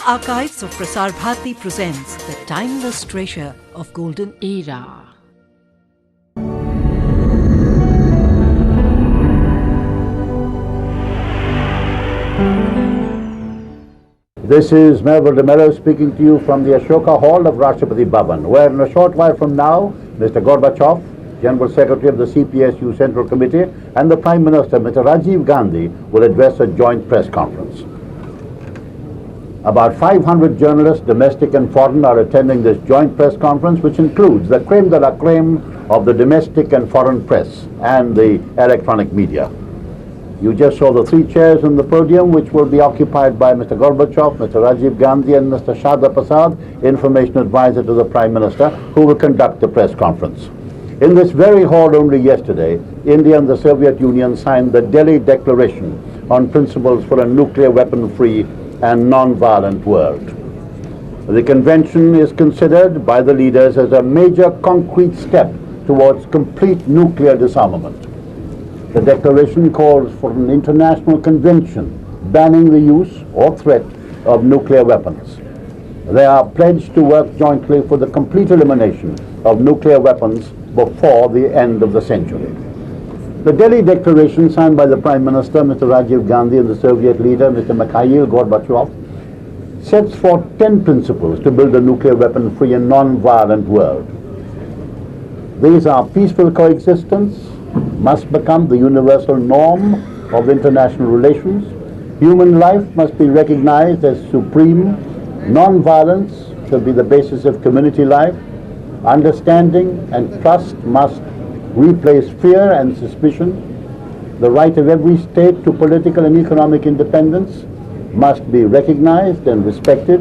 Archives of Prasar Bharati presents the timeless treasure of golden era. This is Melville de Mello speaking to you from the Ashoka Hall of Rashtrapati Bhavan, where in a short while from now, Mr. Gorbachev, General Secretary of the CPSU Central Committee, and the Prime Minister, Mr. Rajiv Gandhi, will address a joint press conference. About 500 journalists, domestic and foreign, are attending this joint press conference, which includes the creme de la creme of the domestic and foreign press and the electronic media. You just saw the three chairs on the podium, which will be occupied by Mr. Gorbachev, Mr. Rajiv Gandhi, and Mr. Sharda Prasad, Information Advisor to the Prime Minister, who will conduct the press conference. In this very hall only yesterday, India and the Soviet Union signed the Delhi Declaration on Principles for a Nuclear Weapon-Free and Non-Violent World. The convention is considered by the leaders as a major concrete step towards complete nuclear disarmament. The declaration calls for an international convention banning the use or threat of nuclear weapons. They are pledged to work jointly for the complete elimination of nuclear weapons before the end of the century. The Delhi Declaration, signed by the Prime Minister, Mr. Rajiv Gandhi, and the Soviet leader, Mr. Mikhail Gorbachev, sets forth 10 principles to build a nuclear weapon-free and non-violent world. These are: peaceful coexistence must become the universal norm of international relations. Human life must be recognized as supreme. Non-violence should be the basis of community life. Understanding and trust must replace fear and suspicion. The right of every state to political and economic independence must be recognized and respected.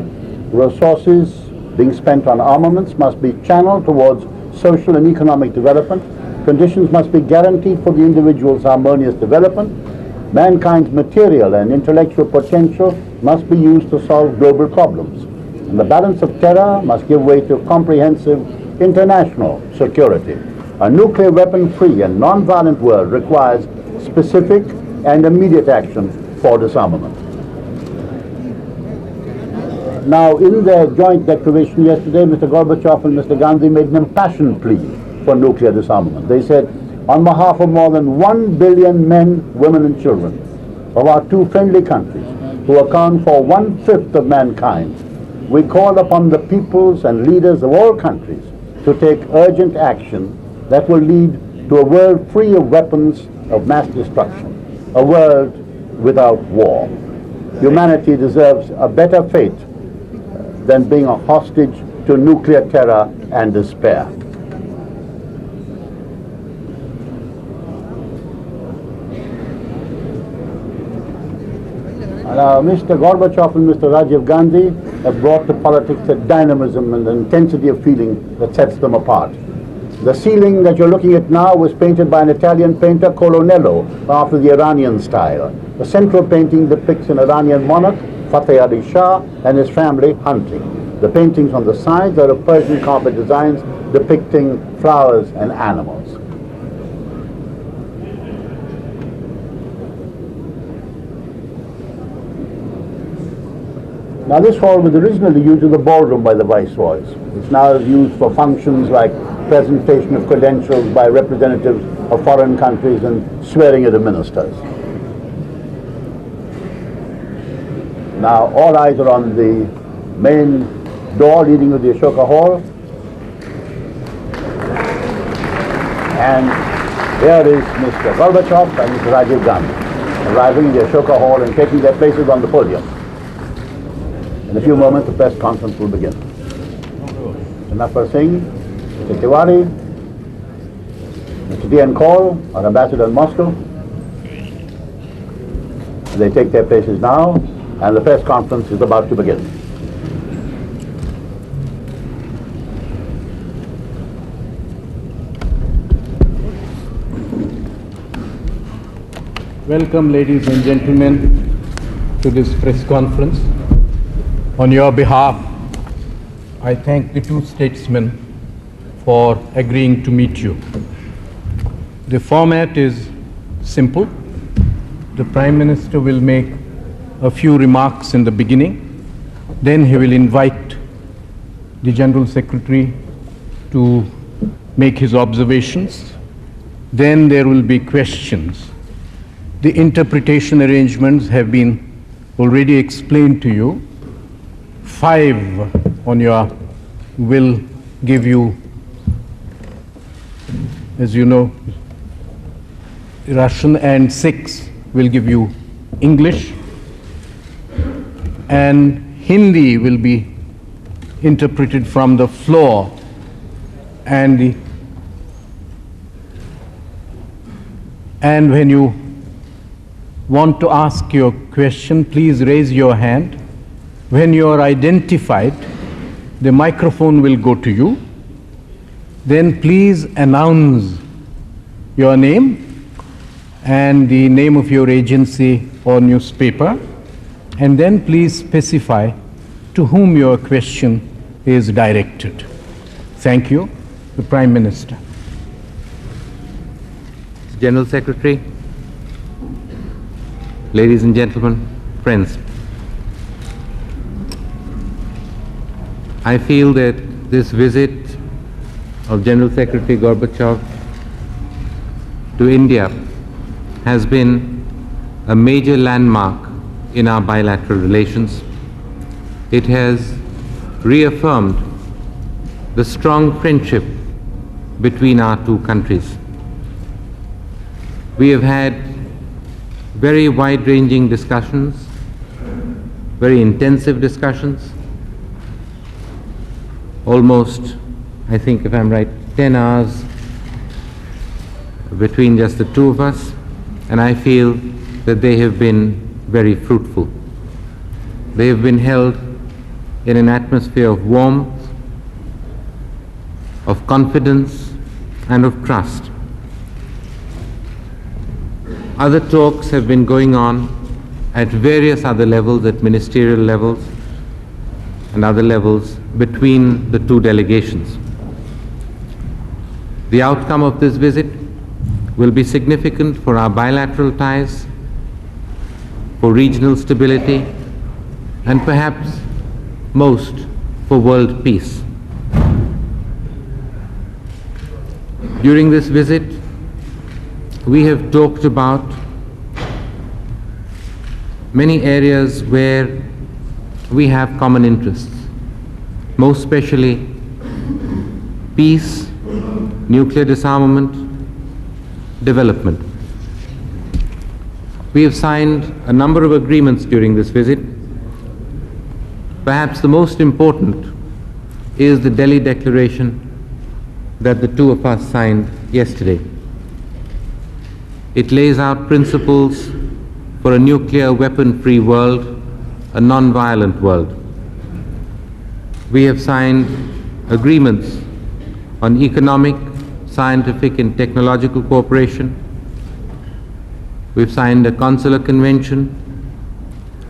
Resources being spent on armaments must be channeled towards social and economic development. Conditions must be guaranteed for the individual's harmonious development. Mankind's material and intellectual potential must be used to solve global problems. And the balance of terror must give way to comprehensive international security. A nuclear weapon-free and non-violent world requires specific and immediate action for disarmament. Now, in their joint declaration yesterday, Mr. Gorbachev and Mr. Gandhi made an impassioned plea for nuclear disarmament. They said, on behalf of more than 1 billion men, women and children of our two friendly countries, who account for 1/5 of mankind, we call upon the peoples and leaders of all countries to take urgent action that will lead to a world free of weapons of mass destruction, a world without war. Humanity deserves a better fate than being a hostage to nuclear terror and despair. Now, Mr. Gorbachev and Mr. Rajiv Gandhi have brought to politics a dynamism and an intensity of feeling that sets them apart. The ceiling that you're looking at now was painted by an Italian painter, Colonello, after the Iranian style. The central painting depicts an Iranian monarch, Fateh Ali Shah, and his family hunting. The paintings on the sides are of Persian carpet designs depicting flowers and animals. Now, this hall was originally used as a ballroom by the viceroys. It's now used for functions like presentation of credentials by representatives of foreign countries and swearing in of ministers. Now, all eyes are on the main door leading to the Ashoka Hall. And here is Mr. Gorbachev and Mr. Rajiv Gandhi arriving in the Ashoka Hall and taking their places on the podium. In a few moments, the press conference will begin. Nafar Singh, Mr. Tiwari, Mr. D.N. Kaul, our ambassador in Moscow. They take their places now, and the press conference is about to begin. Welcome, ladies and gentlemen, to this press conference. On your behalf, I thank the two statesmen for agreeing to meet you. The format is simple. The Prime Minister will make a few remarks in the beginning, Then he will invite the General Secretary to make his observations. Then there will be questions. The interpretation arrangements have been already explained to you. 5 on your will give you, as you know, Russian, and 6 will give you English, and Hindi will be interpreted from the floor, and when you want to ask your question, please raise your hand. When you are identified, the microphone will go to you. Then please announce your name and the name of your agency or newspaper, and then please specify to whom your question is directed. Thank you. The Prime Minister. General Secretary, ladies and gentlemen, friends, I feel that this visit of General Secretary Gorbachev to India has been a major landmark in our bilateral relations. It has reaffirmed the strong friendship between our two countries. We have had very wide-ranging discussions, very intensive discussions, almost, I think if I'm right, 10 hours between just the two of us, and I feel that they have been very fruitful. They have been held in an atmosphere of warmth, of confidence, and of trust. Other talks have been going on at various other levels, at ministerial levels and other levels between the two delegations. The outcome of this visit will be significant for our bilateral ties, for regional stability, and perhaps most for world peace. During this visit, we have talked about many areas where we have common interests, most especially peace, nuclear disarmament, development. We have signed a number of agreements during this visit. Perhaps the most important is the Delhi Declaration that the two of us signed yesterday. It lays out principles for a nuclear weapon-free world, a non-violent world. We have signed agreements on economic, scientific and technological cooperation. We've signed a consular convention,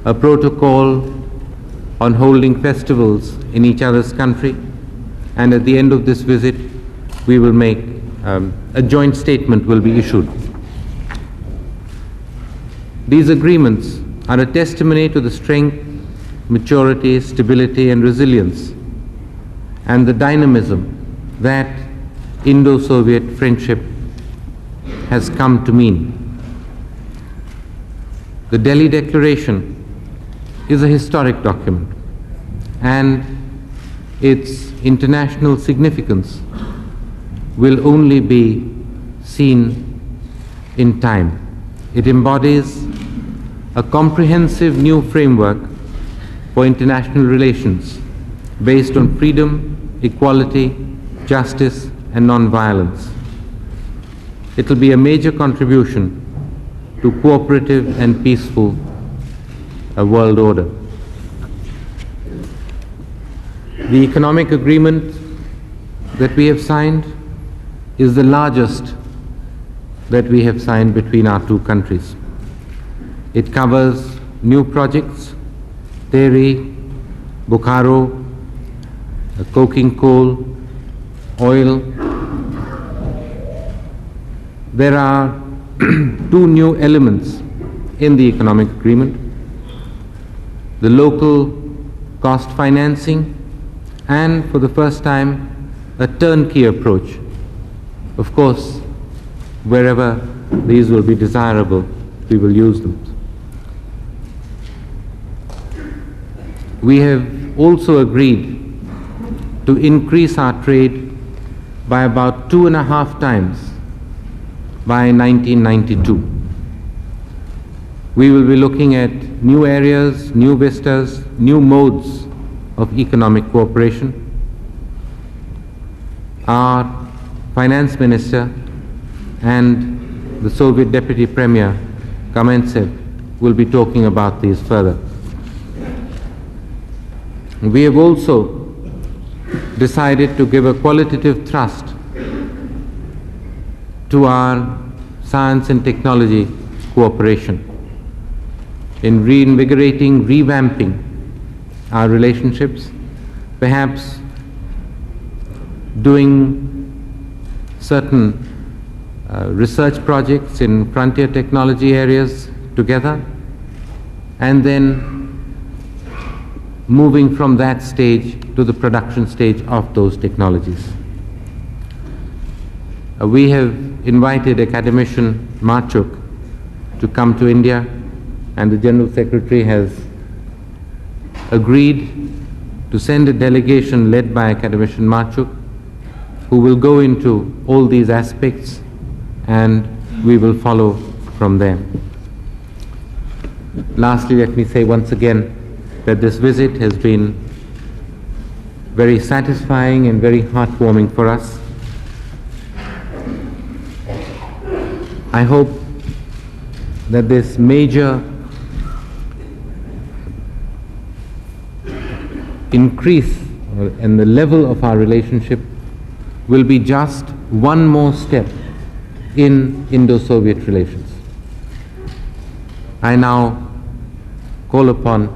a protocol on holding festivals in each other's country, and at the end of this visit, we will make a joint statement will be issued. These agreements are a testimony to the strength, maturity, stability and resilience and the dynamism that Indo-Soviet friendship has come to mean. The Delhi Declaration is a historic document, and its international significance will only be seen in time. It embodies a comprehensive new framework for international relations based on freedom, equality, justice and non-violence. It will be a major contribution to cooperative and peaceful world order. The economic agreement that we have signed is the largest that we have signed between our two countries. It covers new projects, Tehri, Bokaro, coking coal, oil. There are two new elements in the economic agreement: the local cost financing, and for the first time, a turnkey approach. Of course, wherever these will be desirable, we will use them. We have also agreed to increase our trade by about 2.5 times by 1992. We will be looking at new areas, new vistas, new modes of economic cooperation. Our finance minister and the Soviet Deputy Premier Kamenetsev will be talking about these further. We have also decided to give a qualitative thrust to our science and technology cooperation in reinvigorating, revamping our relationships, perhaps doing certain research projects in frontier technology areas together, and then moving from that stage to the production stage of those technologies. We have invited Academician Marchuk to come to India, and the General Secretary has agreed to send a delegation led by Academician Marchuk, who will go into all these aspects, and we will follow from there. Lastly, let me say once again that this visit has been very satisfying and very heartwarming for us. I hope that this major increase in the level of our relationship will be just one more step in Indo-Soviet relations. I now call upon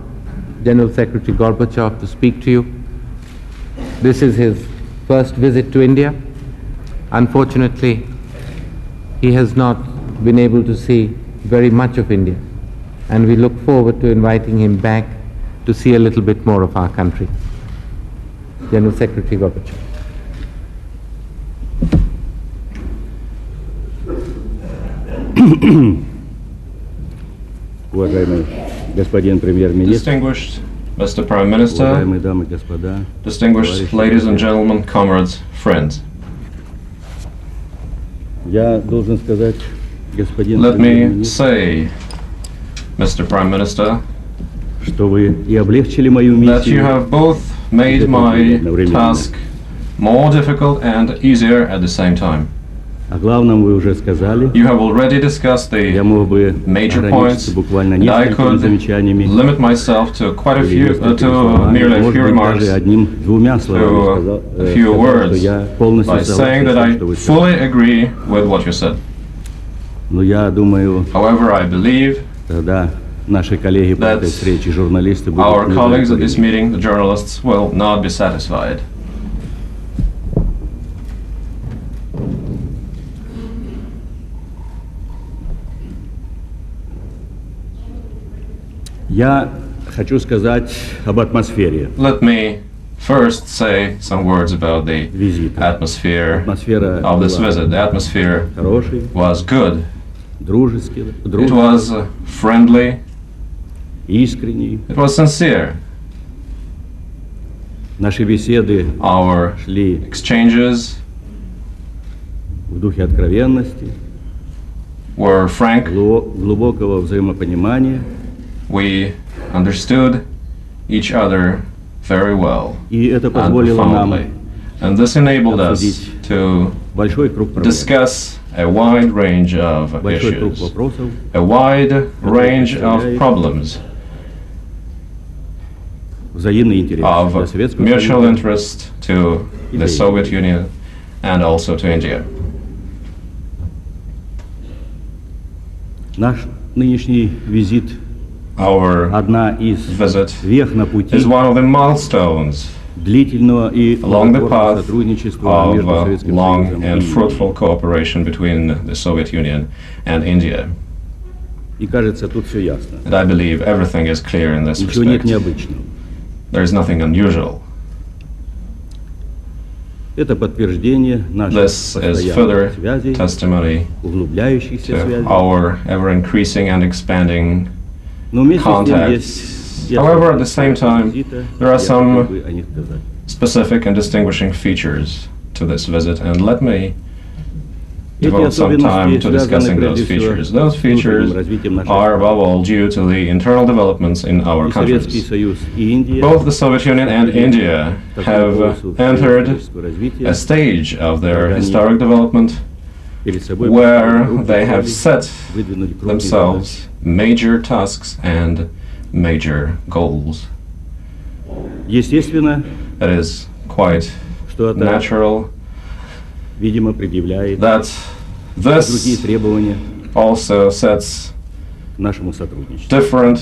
General Secretary Gorbachev to speak to you. This is his first visit to India. Unfortunately, he has not been able to see very much of India, and we look forward to inviting him back to see a little bit more of our country. General Secretary Gorbachev. Уважаемый господин премьер-министр, Distinguished Mr. Prime Minister, уважаемые дамы и господа, distinguished ladies and gentlemen, comrades, friends. я должен сказать, господин Let me премьер-министр, say, Mr. Prime Minister, что вы и облегчили мою that you миссию, have both made my task more difficult and easier at the same time. о главном вы уже сказали. You have already discussed the Я мог бы major points, ограничиться буквально and I несколькими could замечаниями, limit myself to quite a или few, несколькими to словами, nearly a может few быть, remarks, даже одним-двумя словами to a few сказал, words, что я полностью by saying that согласен I с тем, что вы сказали. fully agree with what you said. Но я думаю, However, I believe тогда наши коллеги по этой That встрече, журналисты, our будут colleagues at this удовлетворены. meeting, the journalists, will not be satisfied. Я хочу сказать об атмосфере Let me first say some words about the визита. atmosphere Атмосфера of this была visit. The atmosphere хорошей, was good. дружеской, It was friendly. искренней. It was sincere. Наши беседы Our шли exchanges в духе откровенности, were frank. глубокого взаимопонимания, We understood each other very well и это and позволило нам profoundly. And this enabled us обсудить to большой круг проблем, discuss a wide range of большой круг issues, вопросов, a wide range of problems взаимный интерес для of Советского mutual Союза. interest to the Soviet Union and also to India. Наш нынешний визит Our одна из visit вех на пути is one of the milestones длительного и along the плодотворного path сотрудничества of между Советским long Союзом and и Индией. fruitful cooperation between the Soviet Union and India. И кажется, тут все ясно. And I believe everything is clear in this Ничего нет respect. необычного. There is nothing unusual. Это подтверждение наших This is постоянных further связей, testimony углубляющихся to связей. our ever-increasing and expanding Но вместе с тем contacts. есть However, at the same time, визита, there are я some хотел бы о них сказать. specific and distinguishing features to this visit, and let me Эти devote some time to особенности discussing связаны those прежде всего features. с Those features внутренним развитием нашей are страны. above all due to the internal developments in our И Советский countries. Союз, и Индия Both the Soviet Union and India have entered a stage of their historic development перед собой where поставили they have set выдвинули крупные themselves major tasks and major goals. задачи. Естественно, It is quite что это, natural видимо, предъявляет that другие this требования also sets к нашему сотрудничеству. different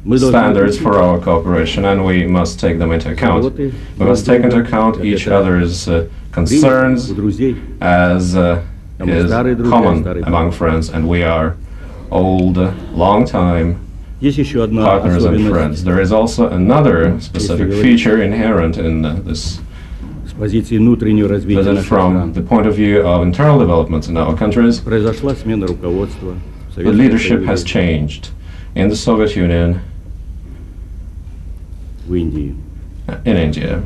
Мы должны standards учитывать for our cooperation, and we must take them into account. заботы We must take into друг друга, account как each это other's принято concerns у друзей. as мы is старые друзья, common старые among friends, and we are old, long-time Есть еще одна partners and особенность friends. There is also another specific feature inherent in this с позиции внутреннего развития visit наших from стран. the point of view of internal developments in our countries. Произошла смена руководства. в The Советском leadership has Союзе, changed in the Soviet Union, в Индии. in India.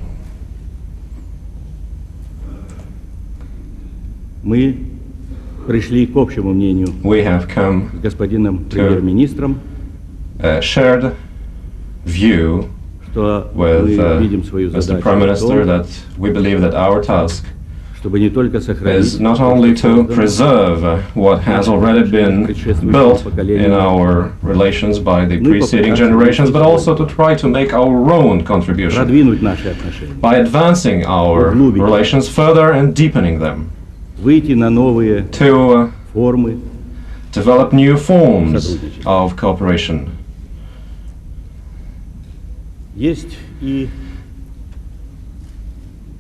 Мы пришли к общему мнению We have come с господином премьер-министром, a shared view что with мы видим свою Mr. задачу Prime в Minister том, that we believe that our task чтобы не только сохранить is not only to preserve what has already been built in our relations by the preceding generations, but also to try to make our own contribution продвинуть наши отношения, by advancing our relations further and deepening them, выйти на новые to формы. develop new forms of cooperation. Есть и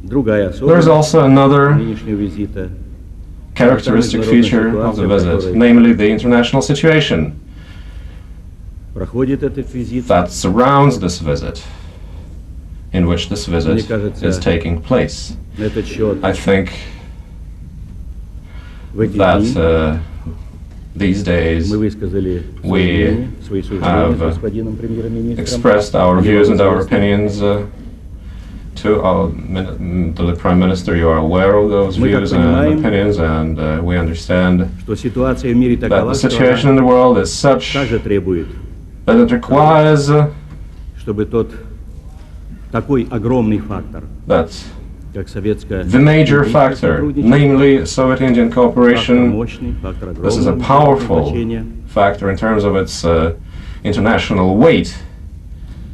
другая There is особенность also another нынешнего визита. characteristic feature of the visit, namely the international situation Проходит этот визит that surrounds this visit, in which this visit Мне кажется, is taking place. на этот счет I think в эти that дни these days мы высказали we свои суждения have с господином премьер-министром. expressed our Мне views and our известно, opinions to the Prime Minister. You are aware of those Мы, как views понимаем, and opinions, and we understand что ситуация в мире that такова, the что situation in она the world is such также требует, that it requires чтобы тот такой огромный фактор, that как советское the major factor, namely Soviet-Indian фактор cooperation, мощный, фактор this is a огромного powerful значения, factor in terms of its international weight,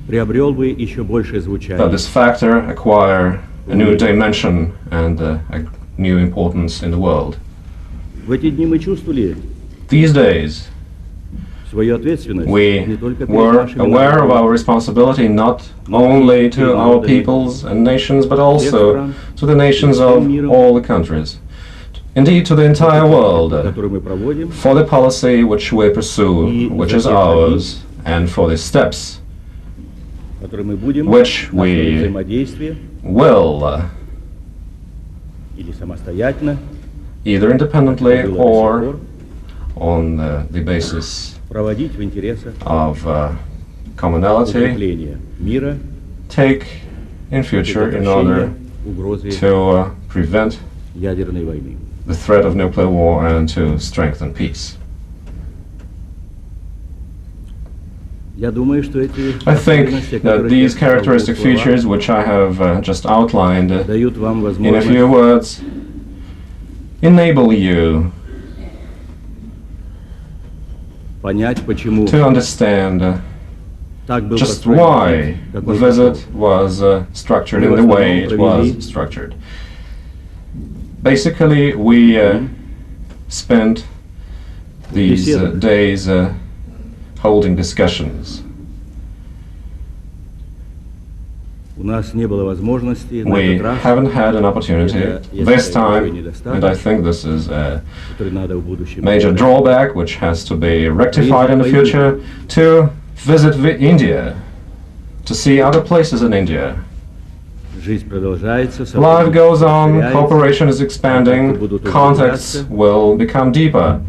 приобрел бы еще большее that звучание. this factor acquire a new dimension and a new importance in the world. В эти дни мы чувствовали These days, свою ответственность we не только перед were нашими aware of народами, our responsibility not only to our peoples and nations, but also to the nations of all the countries. Indeed, to the entire world, которую мы проводим, for the policy which we pursue, which is ours, and for the steps которые мы будем which на основе we взаимодействия will, или самостоятельно either independently было до сих or пор, on the basis проводить в интересах of commonality, укрепления мира, take in future in order предотвращения угрозы to prevent ядерной войны. the threat of nuclear war and to strengthen peace. Я думаю, что эти I think особенности, о that которых these я сказал в characteristic двух словах, features, which I have just outlined дают вам in a few возможность words, enable you понять, почему to understand так был just построен why визит, как the он visit was structured in the way it was structured. Basically, we spent these days holding discussions. У нас не было возможности на We этот раз, haven't had an opportunity Это, this я считаю, time, недостаток, and I think this is a который надо в будущем major исправить. drawback which has to be rectified in the future, to visit India, to see other places in India. Жизнь продолжается, Life goes on, расширяется, cooperation is expanding, будут contacts углубляться. will become deeper,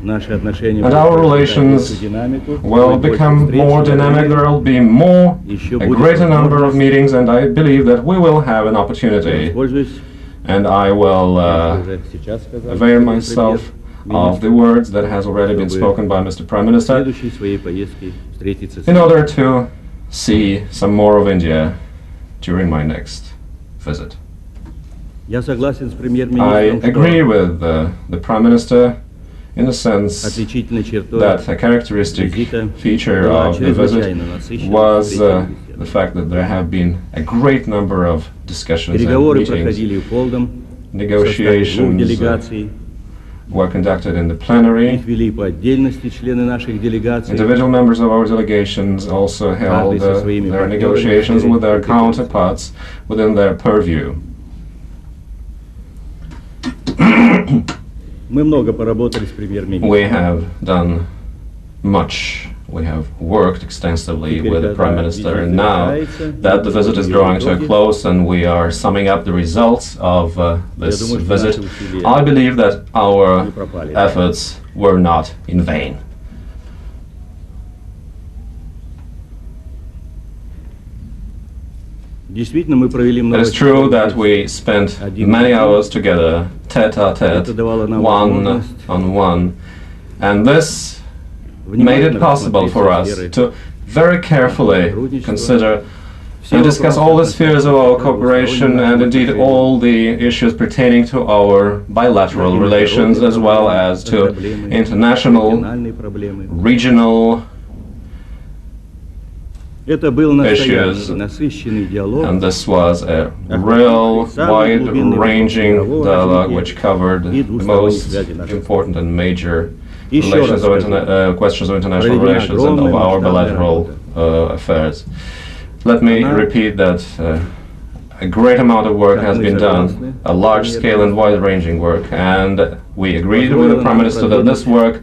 Наши отношения and будут our приобретать relations большую динамику, will будет больше become встреч, more dynamic. There will be more, Еще a будет greater number of возможность. meetings, and I believe that we will have an opportunity, Пользуюсь, and I will уже сейчас сказал, avail господин myself премьер-министр, of the words that has already been чтобы spoken by Mr. Prime в Minister следующей своей поездке встретиться с in order to see some more of India during my next visit. Я согласен с I премьер-министром, agree что with the Prime Minister in the sense отличительной чертой that a characteristic визита feature была of the visit чрезвычайно насыщенной was встречами. the fact that there have been a great number of discussions and Переговоры meetings. проходили полдом, в составе двух Negotiations делегаций. were conducted in the Их plenary. вели по отдельности члены наших делегаций. Individual members of our delegations also held со своими their партнерами negotiations with their компетенции. counterparts within their purview. Мы много поработали с премьер-министром. We have done much. We have worked extensively with the Prime Minister, and now that the visit is drawing to a close and we are summing up the results of this visit, I believe that our efforts were not in vain. Действительно, мы провели It много is true часов that we spent many hours together, tete-a-tete, one-on-one, and this made it possible for us to very carefully consider and discuss all the spheres of our cooperation and indeed all the issues pertaining to our bilateral relations as well as to international, региональные проблемы. regional, Это был issues. настоящий, насыщенный диалог. and this was a real wide-ranging dialogue which covered the most important and major relations of questions of international relations and of our bilateral affairs. Let me repeat that a great amount of work has been done, a large-scale and wide-ranging work, and we agreed with the Prime Minister that this work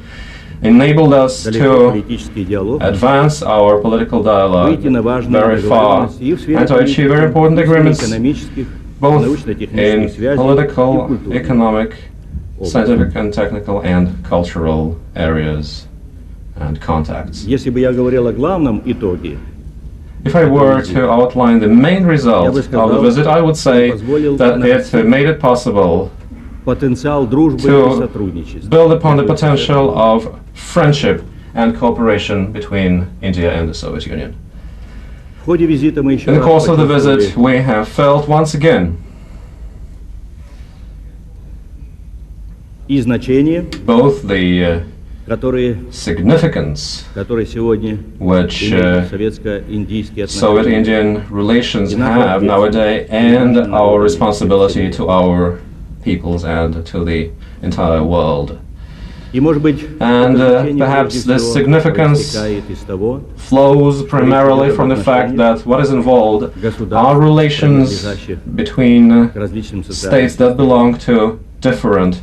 enabled us to политический диалог, advance our political dialogue выйти на важные very far договоренности и в сфере and to achieve very important agreements экономических, both научно-технических in связей и political, культуры. economic, scientific and technical and cultural areas and contacts. Если бы я говорил о главном итоге, If I were to outline the main result of the visit, I would say that it made it possible потенциал дружбы To и сотрудничества. build upon the potential of friendship and cooperation between India and the Soviet Union. В ходе визита мы еще In the раз course of the почувствовали visit, we have felt once again и значение, both the которые significance сегодня which имеют советско-индийские Soviet-Indian relations have nowadays and our responsibility to our peoples and to the entire world. И, может быть, And это значение perhaps прежде this всего significance проистекает из того, flows primarily from the fact that what is involved are relations between к различным states социальным that belong to different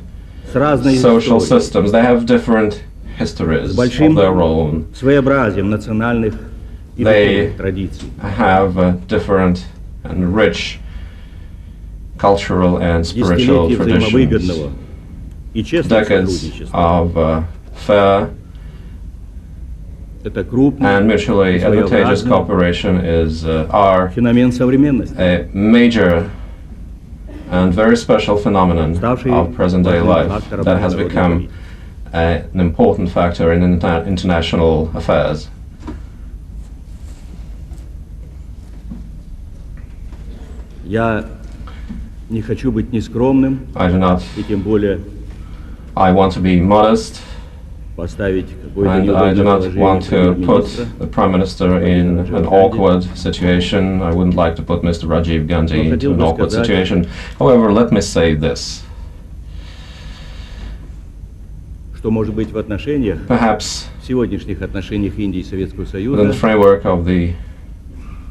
с разной social историей, systems. They have different histories с большим of their own. своеобразием национальных и They духовных традиций. have different and rich cultural and spiritual Десятилетия traditions. взаимовыгодного и честного Decades сотрудничества. of fair Это крупный and mutually advantageous своеобразный cooperation are феномен современности. a major and very special phenomenon of present-day life that has become an important factor in international affairs. Я не хочу быть нескромным I do not. и тем более I want to be modest, поставить какое-то and I do неудобное not want положение to put премьер-министра. the Prime Minister in an awkward situation. I wouldn't like to put Mr. Rajiv Gandhi into an awkward situation. However, let me say this. Что может быть в отношениях, Perhaps в сегодняшних отношениях Индии и Советского within Союза, the framework of the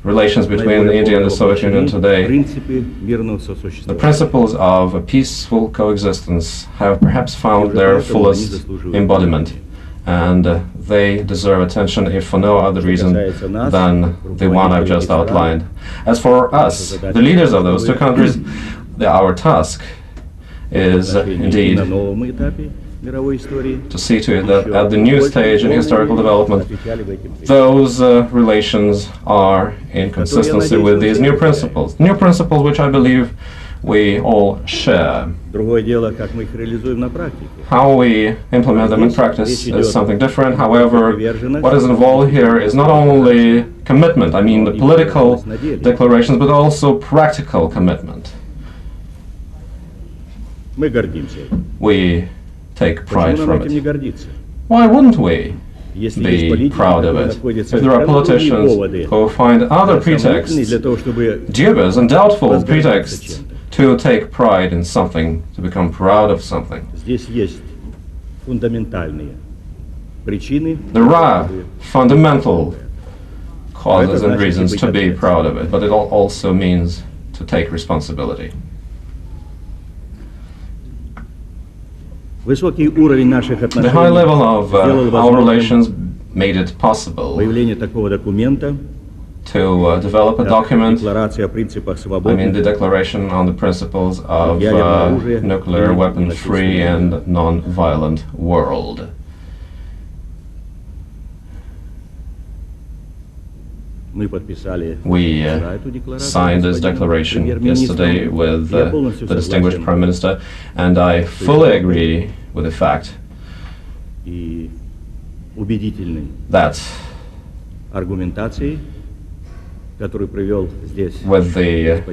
relations between India and the Soviet Union today, принципы мирного the сосуществования. principles of a peaceful coexistence have perhaps found their fullest embodiment. and they deserve attention if for no other reason than the one I've just outlined. As for us, the leaders of those two countries, our task is indeed to see to it that at the new stage in historical development, those relations are in consistency with these new principles which I believe we all share. How we implement them in practice is something different. However, what is involved here is not only commitment, I mean the political declarations, but also practical commitment. We take pride from it. Why wouldn't we be proud of it? If there are politicians who find other pretexts, dubious and doubtful pretexts, to take pride in something, to become proud of something. There are fundamental causes and reasons to be proud of it, but it also means to take responsibility. The high level of our relations made it possible to develop a document, I mean the Declaration on the Principles of Nuclear Weapon-Free and Non-Violent World. We signed this declaration yesterday with the distinguished Prime Minister, and I fully agree with the fact that with the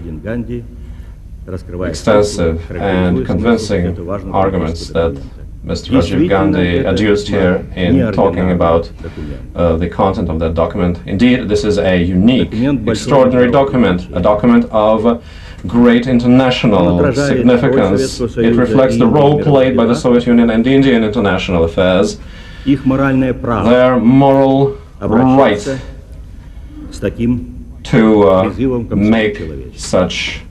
extensive and convincing arguments that Mr. Rajiv Gandhi adduced here in talking about the content of that document. Indeed, this is a unique, extraordinary document, a document of great international significance. It reflects the role played by the Soviet Union and India in international affairs, their moral right to make such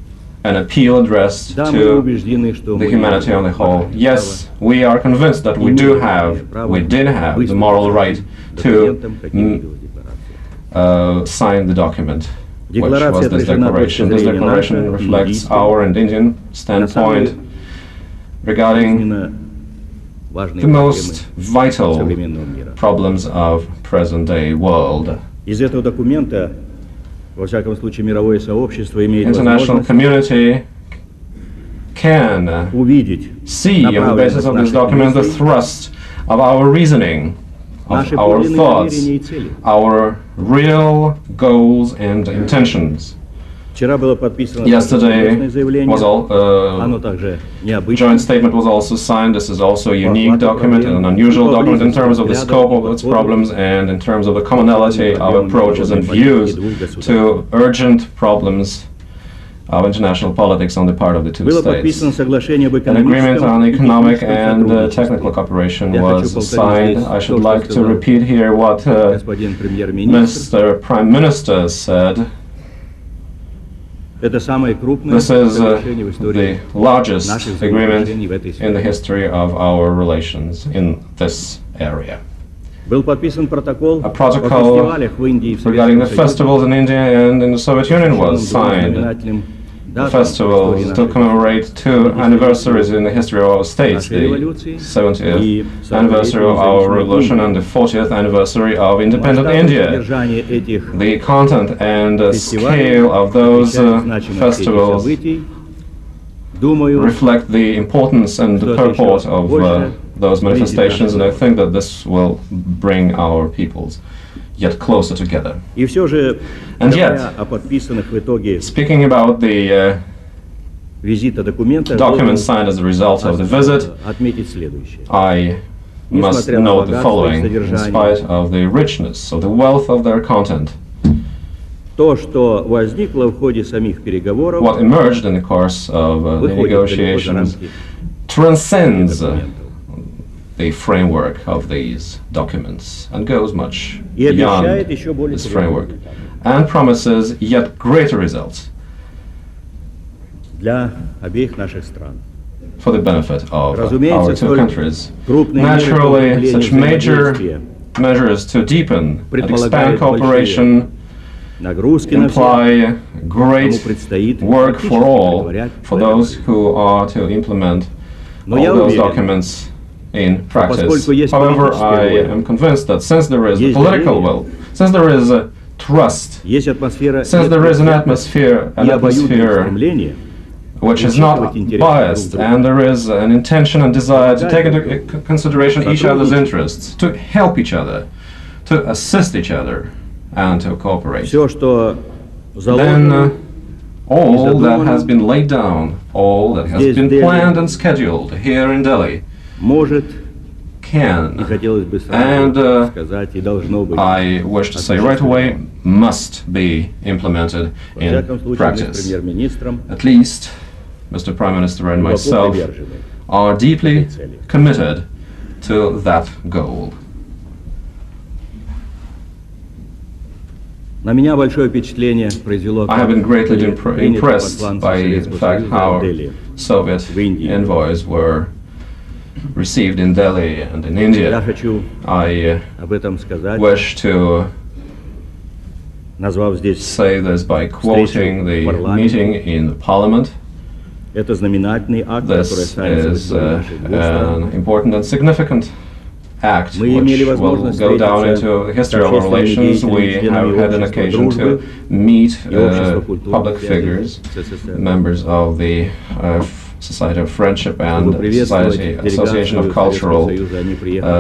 an appeal addressed to the humanity on the whole. Yes, we are convinced that we did have the moral right to sign the document, which was this declaration. This declaration reflects our and Indian standpoint regarding the most vital problems of present-day world. International community can see on the basis of this document the thrust of our reasoning, of our thoughts, our real goals and intentions. Yesterday was joint statement was also signed. This is also a unique document and an unusual document in terms of the scope of its problems and in terms of the commonality of approaches and views to urgent problems of international politics on the part of the two states. An agreement on economic and technical cooperation was signed. I should like to repeat here what Mr. Prime Minister said. This is the largest agreement in the history of our relations in this area. A protocol regarding the festivals in India and in the Soviet Union was signed. The festivals to commemorate two anniversaries in the history of our states, the 70th anniversary of our revolution and the 40th anniversary of independent India. The content and scale of those festivals reflect the importance and the purport of those manifestations, and I think that this will bring our peoples yet closer together. And yet, speaking about the documents signed as a result of the visit, I must note the following. In spite of the richness, of the wealth of their content, what emerged in the course of the negotiations transcends the framework of these documents and goes much beyond this framework and promises yet greater results for for the benefit of our Разумеется, two столь countries. крупные меры по Naturally, углублению such major взаимодействия measures to deepen and предполагают expand cooperation нагрузки на всех, imply кому great предстоит work for практически all, претворять for в those реальность. who are to implement Но all я those уверен, documents in practice. поскольку есть However, политическая I воля, am convinced that since there is есть political доверие, will, since there is trust, есть атмосфера since there is an atmosphere и обоюдное стремление which is not biased, and there is an intention and desire to take into consideration each other's interests, to help each other, to assist each other, and to cooperate. все, что Then заложено, all that has been laid down, all that has Здесь been Дели. planned and scheduled here in Delhi может и can, хотелось бы And, сразу сказать, и должно быть. I wish to say right away, must be implemented Во всяком in случае, мы с practice. премьер-министром At least, Mr. Prime Minister and глубоко myself привержены. are deeply committed to that goal. На меня большое впечатление произвело, I have been greatly приняты impressed посланцы by the Советского fact Союза how в Дели. Soviet в Индии. envoys were received in Delhi and in Я India. хочу I об этом сказать, wish to назвав здесь, say this by quoting the meeting in the parliament. это знаменательный акт, который This останется в is истории наших двух стран. an important and significant act Мы which имели will возможность go down встретиться into the с history of our общественными relations. We деятелями, have had an общества occasion to дружбы meet и общества культурных public связей figures, СССР. members of the Society of Friendship Чтобы and приветствовать Society, делегацию Association of Советского Cultural Союза, они приехали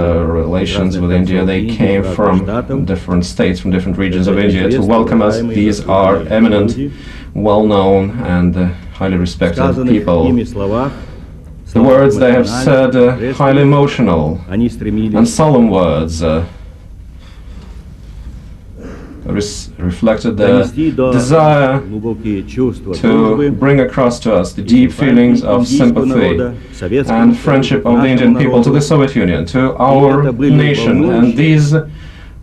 Relations из with разных India. концов They Индии, came из разных from штатов. different states, from different regions of Кстати, India to известные, welcome us. уважаемые, These are заслуженные eminent, люди. well-known and highly respected Сказанных people. ими словах, The words they have said, highly emotional они стремились and solemn words, reflected their донести до desire глубокие чувства to дружбы bring across to us the deep feelings of индийского sympathy народа, Советскому and Союзу, friendship of the нашему Indian people to народу. the Soviet Union, to our это были nation. And волнующие, these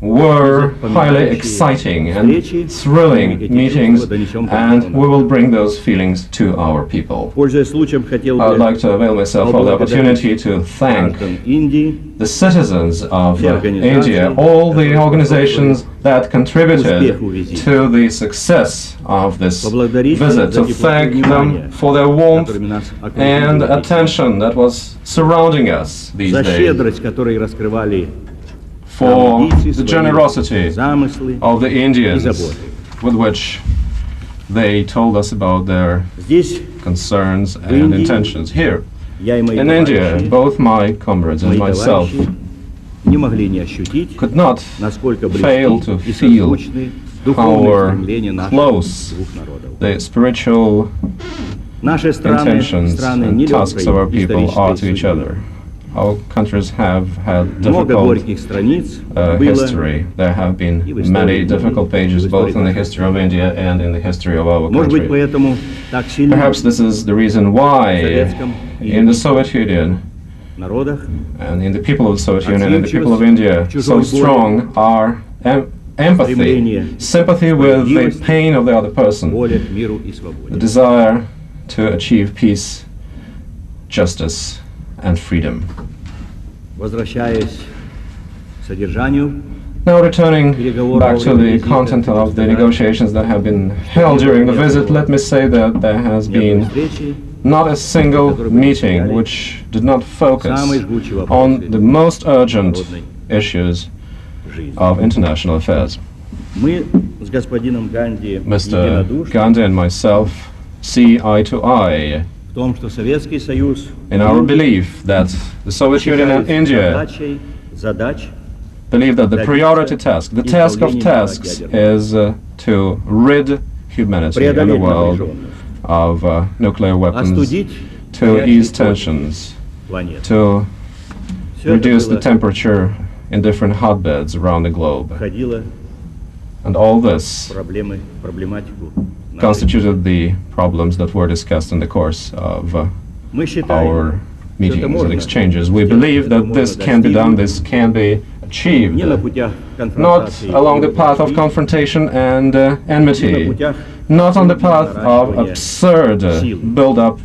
were highly запоминающие exciting and встречи. thrilling Эти meetings, чувства донесем and по-другому. we will bring those feelings to our people. Пользуясь случаем, хотел I would бы like to avail myself of the opportunity to thank граждан Индии the citizens of Все организации, India, all the которые organizations that contributed успеху визита. to the success of this поблагодарить visit, за to теплоту thank внимания, them for their warmth которыми нас and окружили, attention that was surrounding us these за days, щедрость, которой раскрывали for амбиции, the свои generosity замыслы. of the Indians заботы. with which they told us about their Здесь concerns and Индии intentions. Here я и мои in India, товарищи, both my comrades and мои myself товарищи не могли не ощутить, could not насколько fail близки to и feel созвучны духовные how стремления наших close двух народов. the spiritual Наши страны, intentions страны and tasks of our нелегкой people are to исторической each судьбы. other. Our countries have had Много difficult горьких страниц было history. There have been и в истории many Индии, difficult pages и в both истории in the нашей history of India and in the history of our Может быть, country. поэтому так сильно Perhaps this is the reason why Советском и in the Soviet Union народах and in the people of the Soviet Union and the people of India so strong are empathy, стремление sympathy with the pain of the other person, воля к миру и the свободе. desire to achieve peace, justice, and freedom. Возвращаясь к содержанию, Now returning back to the content of the negotiations that have been held during the visit, let me say that there has ни одной been встречи, not a single meeting which did not focus самые жгучие on вопросы the most urgent народной issues жизни. of international affairs. Мы с господином Ганди Mr. единодушны Gandhi and myself see eye to eye в том, что Советский Союз in our belief that the Soviet Union and считает India задачей задач believe that the priority task, the task of tasks, is to rid humanity and the преодолеть world напряженность, of nuclear weapons, остудить to горячие ease точки tensions, планеты. to Все это reduce the было temperature in different hotbeds around the globe. входило And all this в проблематику нашей. constituted the problems that were discussed in the course of Мы считаем, our meetings and можно exchanges. We сделать, believe это that можно this can be done, this can be achieved, не на путях not конфронтации, along the и path of вражды, confrontation and не на enmity, путях not on the path of наращивания absurd сил. build-up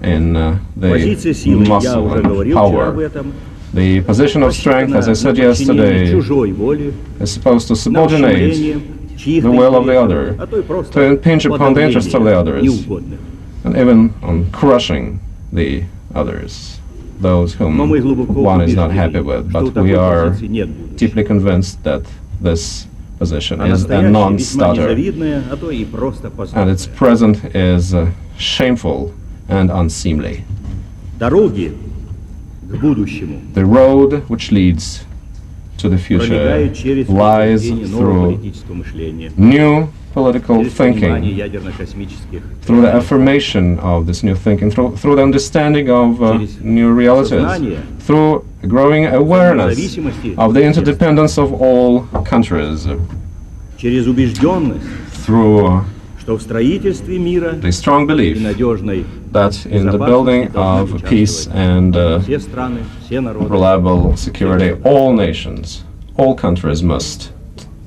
in Позиция the силы, я muscle уже and говорил вчера об power. этом, The position of strength, as I said yesterday, чужой воли, is supposed to на subordinate ущемление чьих-то the will of the интересов, other, а то и просто to impinge upon the interests of the подавление others, неугодных. and even on crushing the others, those whom Но мы глубоко one is not happy убеждены, with. что у But we такой are позиции нет будущего. deeply convinced that this position А is a настоящее весьма non-starter, незавидное, а то и просто and позорное. its present is shameful and unseemly. Дороги к будущему The road which leads to the future пролегают через lies утверждение нового through политического мышления, new political через понимание thinking, ядерно-космических through the affirmation of this new thinking, through the understanding of new realities, through growing awareness of the interdependence of all countries, через убежденность, through что в строительстве мира the strong и belief надежной that in the building of peace and все страны, все народы. reliable security, all nations, all countries must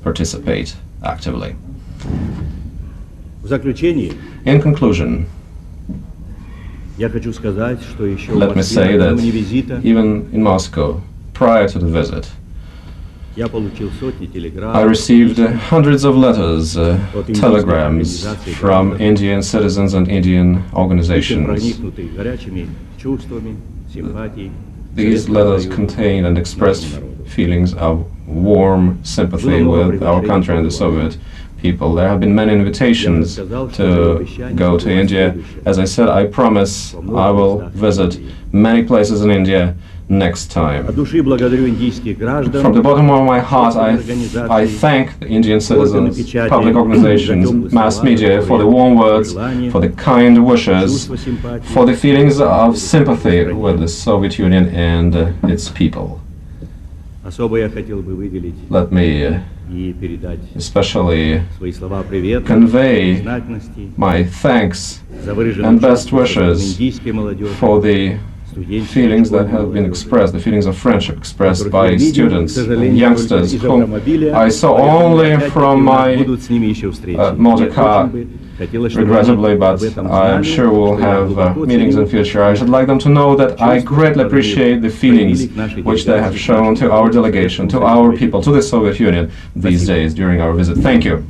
participate actively. В заключение In conclusion, я хочу сказать, что еще в let me say Москве that накануне визита even in Moscow, prior to the visit, я получил сотни телеграмм, I received hundreds of letters, telegrams from Indian citizens and Indian писем, organizations. проникнутых горячими чувствами, симпатией. These letters contained and expressed feelings of warm sympathy with our country and the Soviet people. There have been many invitations to go to India. As I said, I promise I will visit many places in India next time. От души благодарю индийских граждан, From the bottom of my heart, I thank the Indian citizens, public organizations, mass media for the warm words, for the kind wishes, чувство симпатии. for the feelings of sympathy with the Soviet Union and its people. Особо я хотел бы выделить Let me и передать especially свои слова привета, convey признательности my thanks за выраженную and best чувство wishes индийской молодежи, for the студенческой feelings that школьной have been молодежи, expressed, the feelings of friendship expressed которых by я видел, к students and сожалению, youngsters только из whom автомобиля, I saw поэтому only опять-таки from у нас my будут с ними еще встречи. motor Мне car, очень бы хотелось, чтобы regrettably, они but об этом I'm знали, sure we'll что я have глубоко meetings in ценю future. I should like them to know that I greatly appreciate the feelings which they have shown to our delegation, to our people, to the Soviet Union these days during our visit. Thank you.